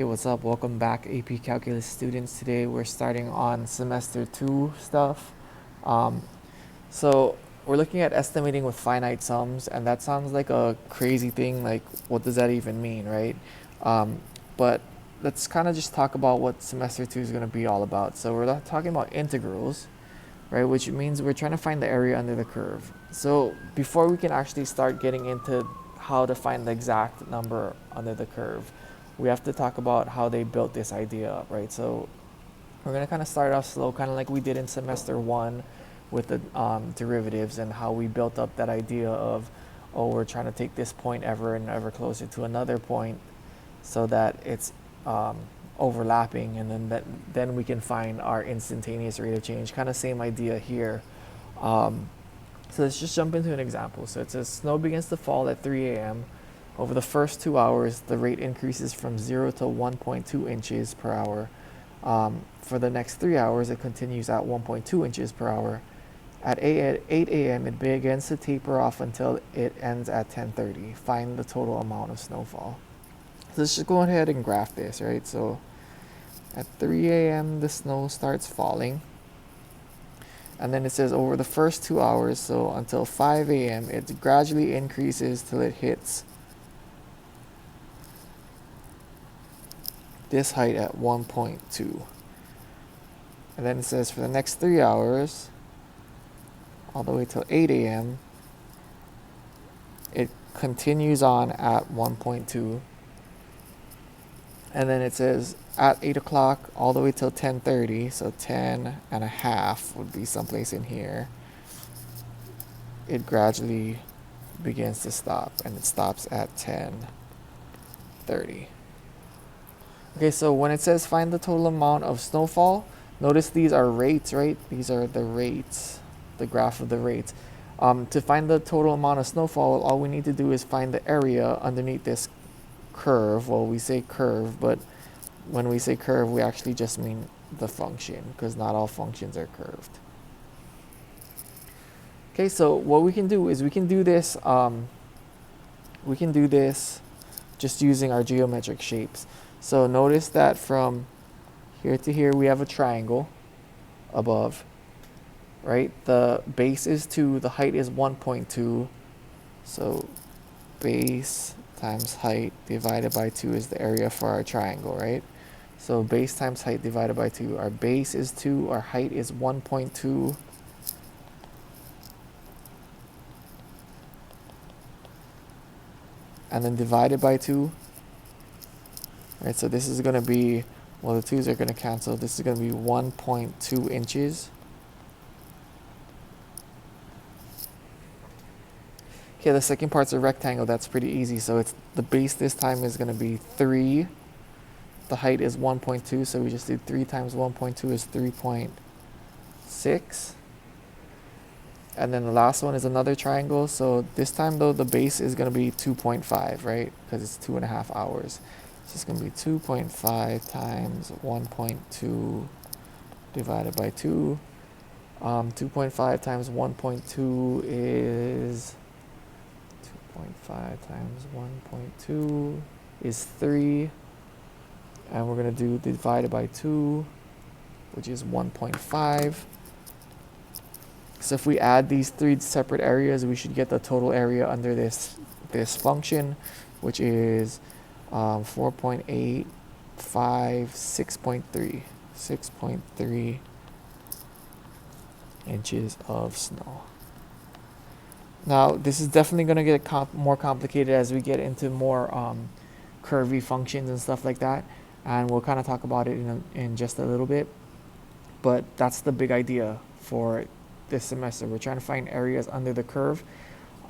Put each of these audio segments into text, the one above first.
Hey, what's up? Welcome back, AP Calculus students. Today we're starting on semester 2 stuff. Um, so we're looking at estimating with finite sums, and that sounds like a crazy thing. Like, what does that even mean, right? Um, but let's kind of just talk about what semester 2 is going to be all about. So we're talking about integrals, right? Which means we're trying to find the area under the curve. So before we can actually start getting into how to find the exact number under the curve, we have to talk about how they built this idea up, right? So we're going to kind of start off slow, kind of like we did in semester 1 with the derivatives and how we built up that idea of, oh, we're trying to take this point ever and ever closer to another point so that it's overlapping, and then we can find our instantaneous rate of change. Kind of same idea here. So let's just jump into an example. So it says snow begins to fall at 3 a.m. Over the first 2 hours, the rate increases from 0 to 1.2 inches per hour. For the next 3 hours, it continues at 1.2 inches per hour. At 8 a.m., it begins to taper off until it ends at 10:30. Find the total amount of snowfall. So let's just go ahead and graph this, right? So at 3 a.m., the snow starts falling. And then it says over the first 2 hours, so until 5 a.m., it gradually increases till it hits this height at 1.2. And then it says for the next 3 hours, all the way till 8 a.m., it continues on at 1.2. And then it says at 8 o'clock all the way till 10:30, so 10 and a half would be someplace in here. It gradually begins to stop, and it stops at 10:30. Okay, so when it says find the total amount of snowfall, notice these are rates, right? These are the rates, the graph of the rates. To find the total amount of snowfall, all we need to do is find the area underneath this curve. Well, we say curve, but when we say curve, we actually just mean the function, because not all functions are curved. Okay, so what we can do is we can do this just using our geometric shapes. So notice that from here to here we have a triangle above, right? The base is 2, the height is 1.2. So base times height divided by 2 is the area for our triangle, right? So base times height divided by 2. Our base is 2, our height is 1.2. And then divided by 2. Right, so this is going to be, well, the 2's are going to cancel. This is going to be 1.2 inches. Okay, the second part's a rectangle. That's pretty easy. So it's the base this time is going to be 3. The height is 1.2, so we just do 3 times 1.2 is 3.6. And then the last one is another triangle. So this time, though, the base is going to be 2.5, right? Because it's 2.5 hours. So it's going to be 2.5 times 1.2 divided by 2. 2.5 times 1.2 is 2.5 times 1.2 is 3. And we're going to do divided by 2, which is 1.5. So if we add these 3 separate areas, we should get the total area under this function, which is 4.85, 6.3. 6.3 inches of snow. Now, this is definitely going to get more complicated as we get into more curvy functions and stuff like that. And we'll kind of talk about it in just a little bit. But that's the big idea for this semester. We're trying to find areas under the curve.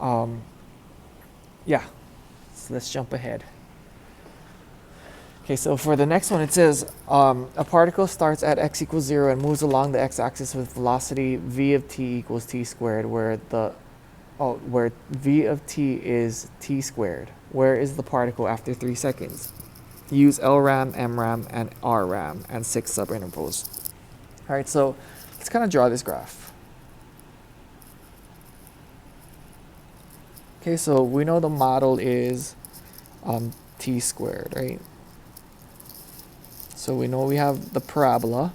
Yeah, so let's jump ahead. Okay, so for the next one, it says a particle starts at x equals 0 and moves along the x-axis with velocity v of t equals t squared, where v of t is t squared. Where is the particle after 3 seconds? Use Lram, Mram, and Rram, and 6 subintervals. All right, so let's kind of draw this graph. Okay, so we know the model is t squared, right? So we know we have the parabola.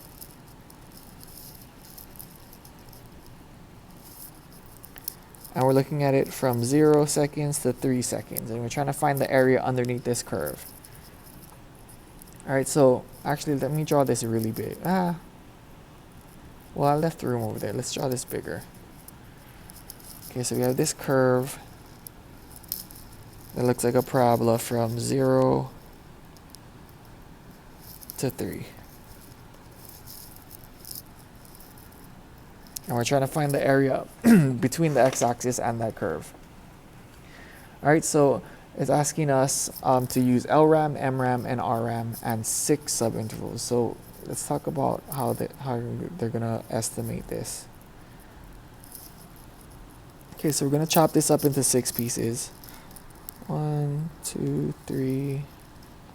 And we're looking at it from 0 seconds to 3 seconds. And we're trying to find the area underneath this curve. All right, so actually let me draw this really big. Well, I left room over there. Let's draw this bigger. Okay, so we have this curve that looks like a parabola from 0 to 3. And we're trying to find the area between the x-axis and that curve. All right, so it's asking us to use Lram, Mram, and Rram and 6 subintervals. So let's talk about how they're going to estimate this. Okay, so we're going to chop this up into 6 pieces. 1, 2, 3,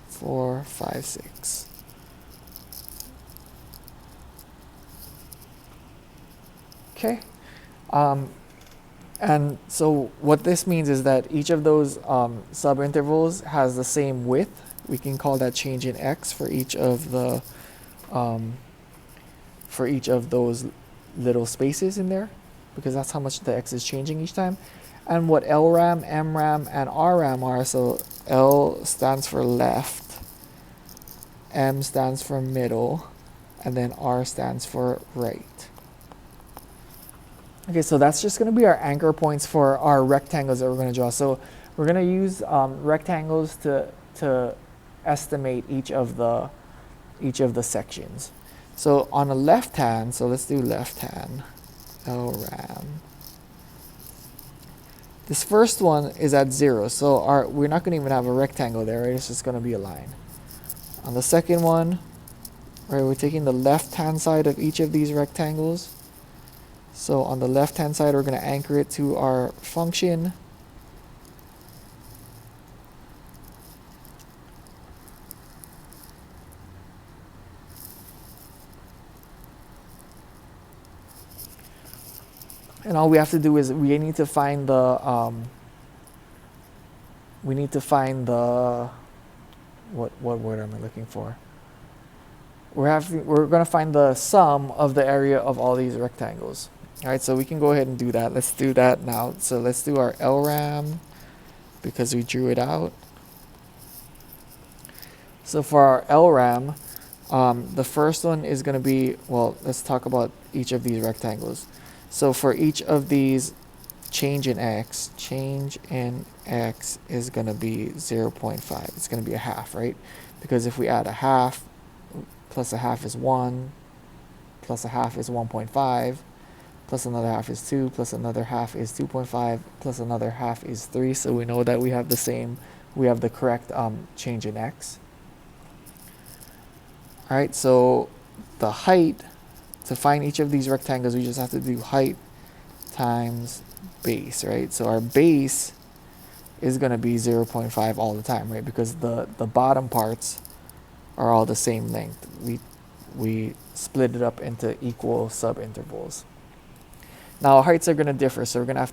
4, 5, 6. Okay. And so what this means is that each of those subintervals has the same width. We can call that change in x for each of the those little spaces in there, because that's how much the x is changing each time. And what Lram, Mram, and Rram are, so L stands for left, M stands for middle, and then R stands for right. Okay, so that's just going to be our anchor points for our rectangles that we're going to draw. So we're going to use rectangles to estimate each of the sections. So on the left hand, so let's do left hand, Lram. This first one is at 0, so we're not going to even have a rectangle there, right? It's just going to be a line. On the second one, right, we're taking the left hand side of each of these rectangles. So on the left hand side, we're going to anchor it to our function. And all we have to do is we need to find the what word am I looking for? We're going to find the sum of the area of all these rectangles. All right, so we can go ahead and do that. Let's do that now. So let's do our Lram because we drew it out. So for our Lram, the first one is going to be, well, let's talk about each of these rectangles. So for each of these, change in x is going to be 0.5. It's going to be a half, right? Because if we add a half, plus a half is 1, plus a half is 1.5, plus another half is 2, plus another half is 2.5, plus another half is 3. So we know that we have the correct change in x. All right, so the height, to find each of these rectangles, we just have to do height times base, right? So our base is going to be 0.5 all the time, right? Because the bottom parts are all the same length. We split it up into equal subintervals. Now heights are going to differ, so we're going to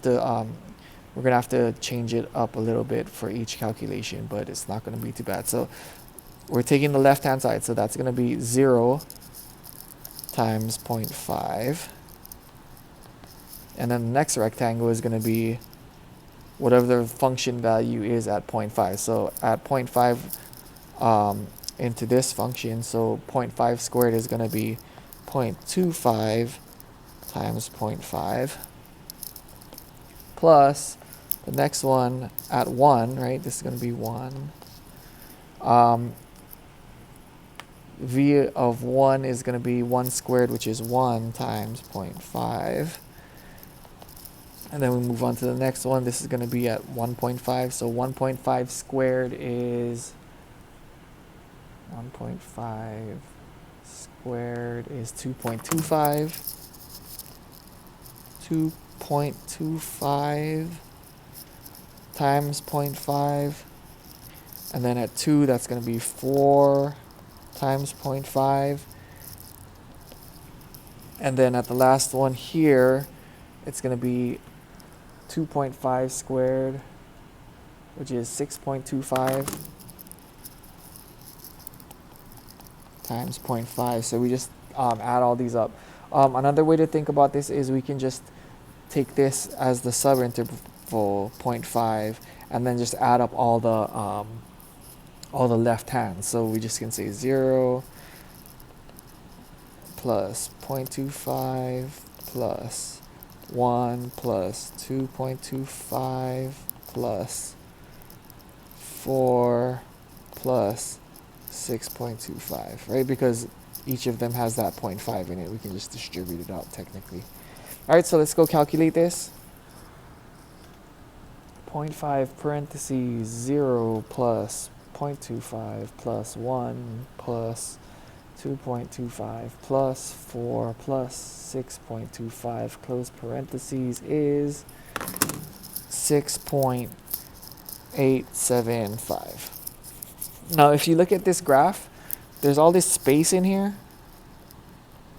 have to change it up a little bit for each calculation, but it's not going to be too bad. So we're taking the left hand side, so that's going to be 0 times 0.5, and then the next rectangle is going to be whatever the function value is at 0.5. So at 0.5 into this function, so 0.5 squared is going to be 0.25 times 0.5 plus the next one at 1, right? This is going to be 1. V of 1 is going to be 1 squared, which is 1 times 0.5. And then we move on to the next one. This is going to be at 1.5. So 1.5 squared is 2.25 2.25 times 0.5, and then at 2 that's going to be 4 times 0.5, and then at the last one here it's going to be 2.5 squared, which is 6.25. times 0.5. So we just add all these up. Another way to think about this is we can just take this as the subinterval 0.5 and then just add up all the left hands. So we just can say 0 plus 0.25 plus 1 plus 2.25 plus 4 plus 6.25, right? Because each of them has that 0.5 in it. We can just distribute it out technically. All right, so let's go calculate this. 0.5 parentheses 0 plus 0.25 plus 1 plus 2.25 plus 4 plus 6.25 close parentheses is 6.875. Now, if you look at this graph, there's all this space in here,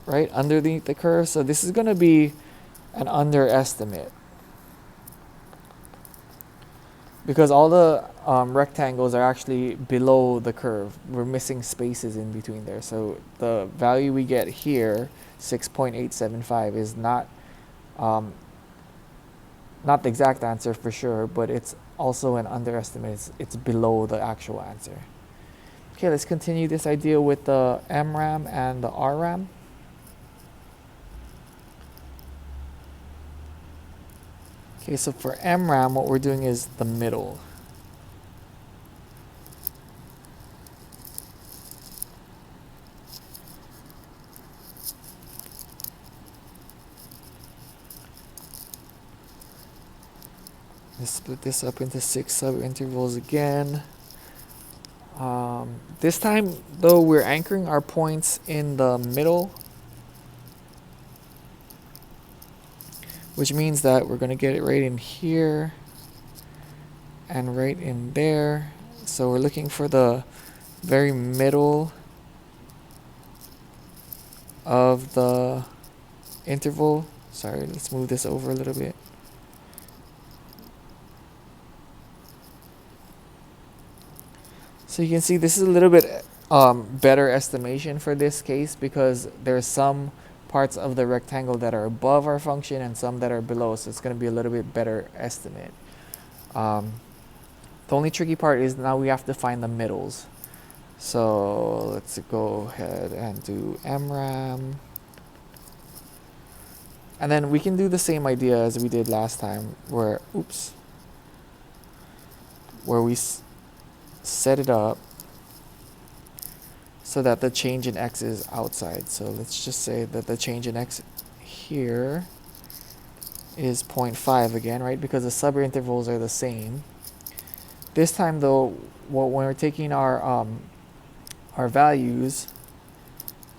right, underneath the curve. So this is going to be an underestimate because all the rectangles are actually below the curve. We're missing spaces in between there. So the value we get here, 6.875, is not the exact answer for sure, but it's also an underestimate. It's below the actual answer. Okay, let's continue this idea with the Mram and the Rram. Okay, so for Mram, what we're doing is the middle. Let's split this up into 6 subintervals again. This time, though, we're anchoring our points in the middle, which means that we're going to get it right in here and right in there. So we're looking for the very middle of the interval. Sorry, let's move this over a little bit. So you can see this is a little bit better estimation for this case because there's some parts of the rectangle that are above our function and some that are below, so it's going to be a little bit better estimate. The only tricky part is now we have to find the middles. So let's go ahead and do Mram. And then we can do the same idea as we did last time where we set it up so that the change in x is outside. So let's just say that the change in x here is 0.5 again, right? Because the subintervals are the same. This time though, when we're taking our values,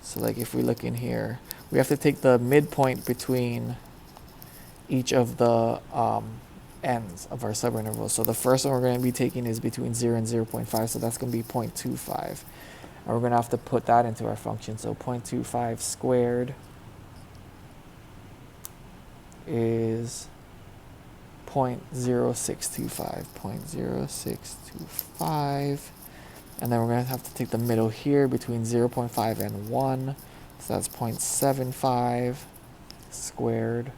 so like if we look in here, we have to take the midpoint between each of the ends of our subintervals. So the first one we're going to be taking is between 0 and 0.5, so that's going to be 0.25. And we're going to have to put that into our function. So 0.25 squared is 0.0625. 0.0625. And then we're going to have to take the middle here between 0.5 and 1. So that's 0.75 squared.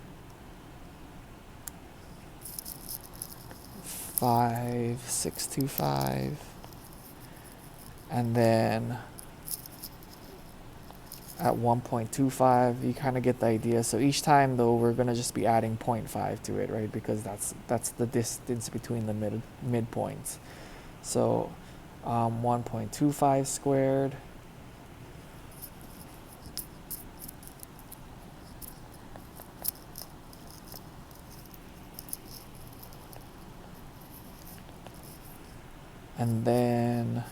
5.625. And then at 1.25, you kind of get the idea. So each time though, we're going to just be adding 0.5 to it, right? Because that's the distance between the midpoints. So 1.25 squared and then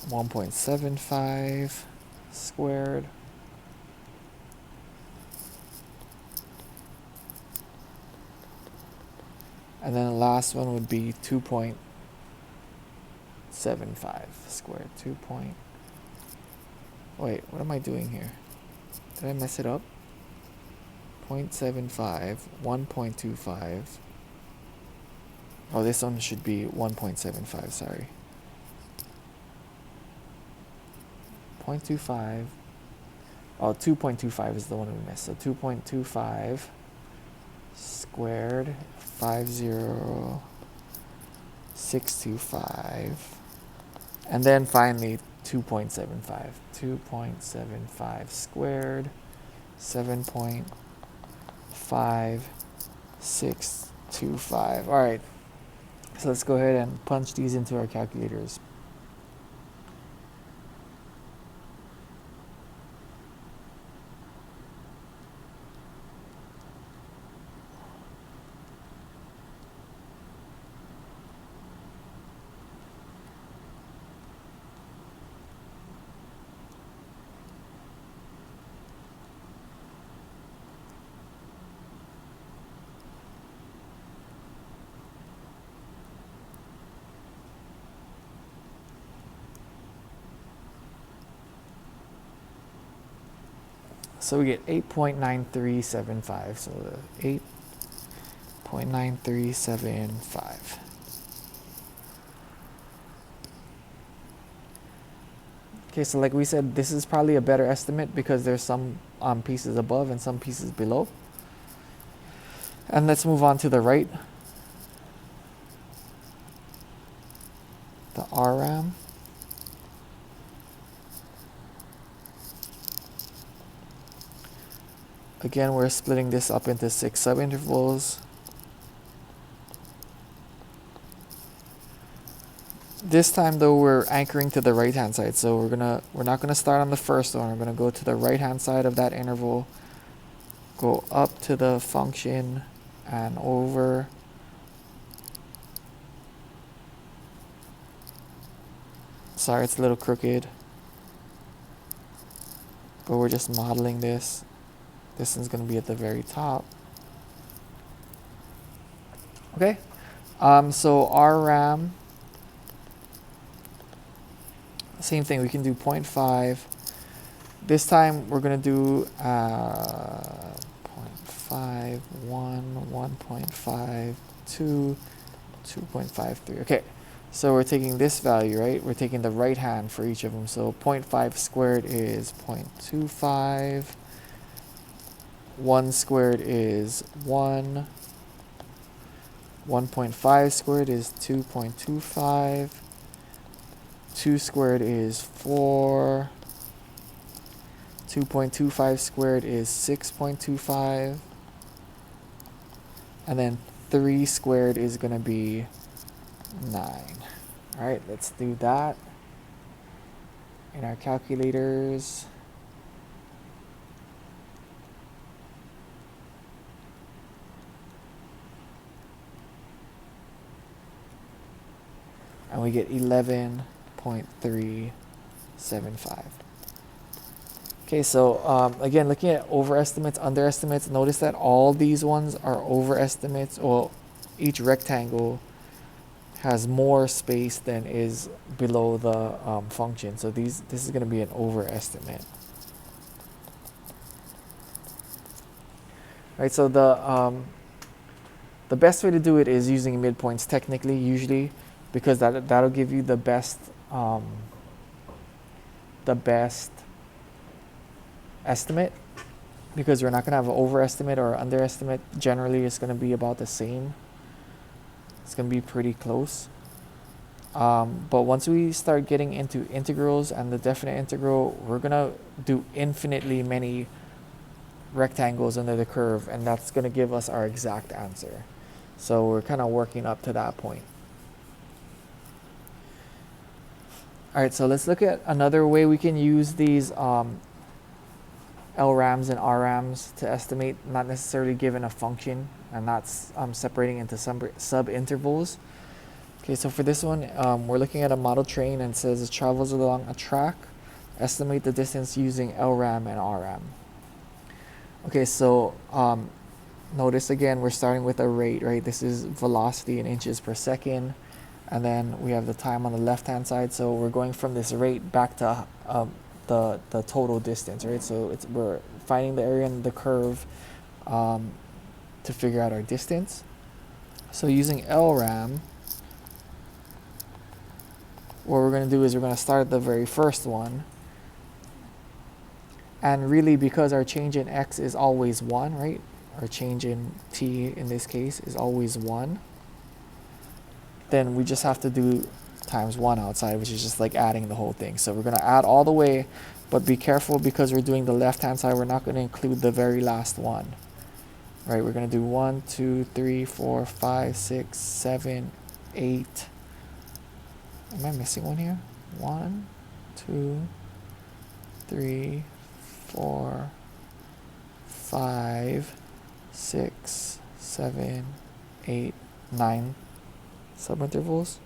1.75 squared and then the last one would be 2.75 squared. Wait, what am I doing here? Did I mess it up? 0.75, 1.25, Oh, this one should be 1.75, sorry. 0.25. Oh, 2.25 is the one we missed. So 2.25 squared 50625. And then finally 2.75. 2.75 squared 7.5625. All right. So let's go ahead and punch these into our calculators. So we get 8.9375. So 8.9375. Okay, so like we said, this is probably a better estimate because there's some pieces above and some pieces below. And let's move on to the right. The Rram. Again, we're splitting this up into 6 subintervals. This time though, we're anchoring to the right hand side. So we're not gonna start on the first one. We're gonna go to the right hand side of that interval, go up to the function and over. Sorry, it's a little crooked, but we're just modeling this. This one's going to be at the very top. Okay, so Rram, same thing, we can do 0.5. This time we're going to do 0.5, 1, 1.5, 2, 2.53. Okay, so we're taking this value, right? We're taking the right hand for each of them. So 0.5 squared is 0.25. 1 squared is 1. 1.5 squared is 2.25. 2 squared is 4. 2.25 squared is 6.25. And then 3 squared is going to be 9. All right, let's do that in our calculators. And we get 11.375. Okay, so again, looking at overestimates, underestimates, notice that all these ones are overestimates. Well, each rectangle has more space than is below the function. So this is going to be an overestimate. Right, so the best way to do it is using midpoints technically, usually, because that'll give you the best estimate, because we're not going to have an overestimate or underestimate. Generally, it's going to be about the same. It's going to be pretty close. But once we start getting into integrals and the definite integral, we're going to do infinitely many rectangles under the curve, and that's going to give us our exact answer. So we're kind of working up to that point. All right, so let's look at another way we can use these LRAMs and RRAMs to estimate, not necessarily given a function and not separating into sub-intervals. Okay, so for this one, we're looking at a model train and it says it travels along a track. Estimate the distance using LRAM and RRAM. Okay, so notice again, we're starting with a rate, right? This is velocity in inches per second. And then we have the time on the left-hand side. So we're going from this rate back to the total distance, right? So we're finding the area in the curve to figure out our distance. So using Lram, what we're going to do is we're going to start at the very first one. And really, because our change in x is always 1, right? Our change in t in this case is always 1. Then we just have to do times 1 outside, which is just like adding the whole thing. So we're going to add all the way, but be careful because we're doing the left-hand side. We're not going to include the very last one. Right, we're going to do 1, 2, 3, 4, 5, 6, 7, 8. Am I missing one here? 1, 2, 3, 4, 5, 6, 7, 8, 9 subintervals.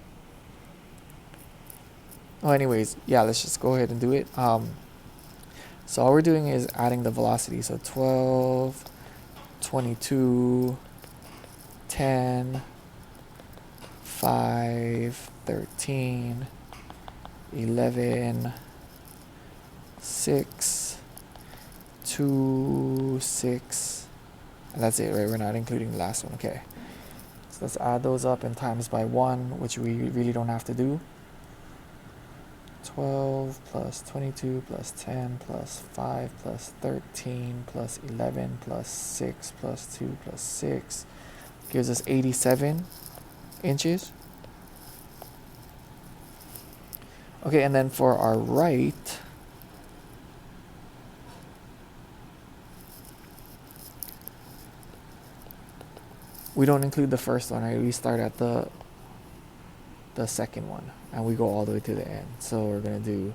Oh, anyways, yeah, let's just go ahead and do it. So all we're doing is adding the velocity. So 12, 22, 10, 5, 13, 11, 6, 2, 6, and that's it, right? We're not including the last one. Okay, so let's add those up and times by 1, which we really don't have to do. 12 plus 22 plus 10 plus 5 plus 13 plus 11 plus 6 plus 2 plus 6 gives us 87 inches. Okay, and then for our right, we don't include the first one, right? We start at the second one and we go all the way to the end. So we're gonna do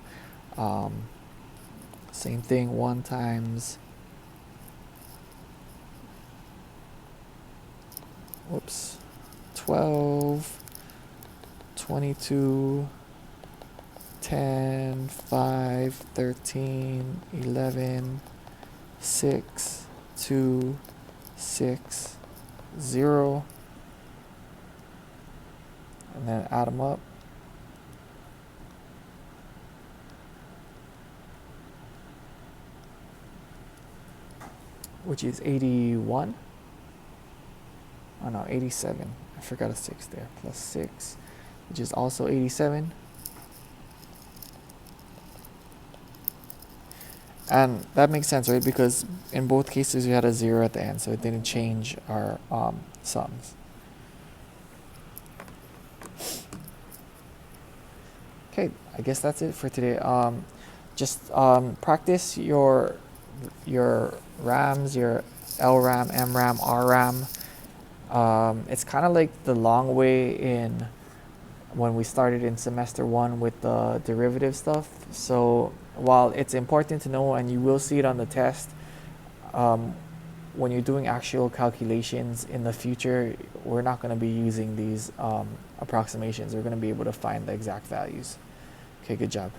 same thing, 1 times 12, 22, 10, 5, 13, 11, 6, 2, 6, 0, and then add them up. Which is 81. Oh no, 87. I forgot a 6 there. Plus 6, which is also 87. And that makes sense, right? Because in both cases we had a 0 at the end, so it didn't change our sums. Okay, I guess that's it for today. Just practice your RAMs, your LRAM, MRAM, RRAM. It's kind of like the long way in when we started in semester 1 with the derivative stuff. So while it's important to know, and you will see it on the test, when you're doing actual calculations in the future, we're not going to be using these approximations. We're going to be able to find the exact values. Okay, good job.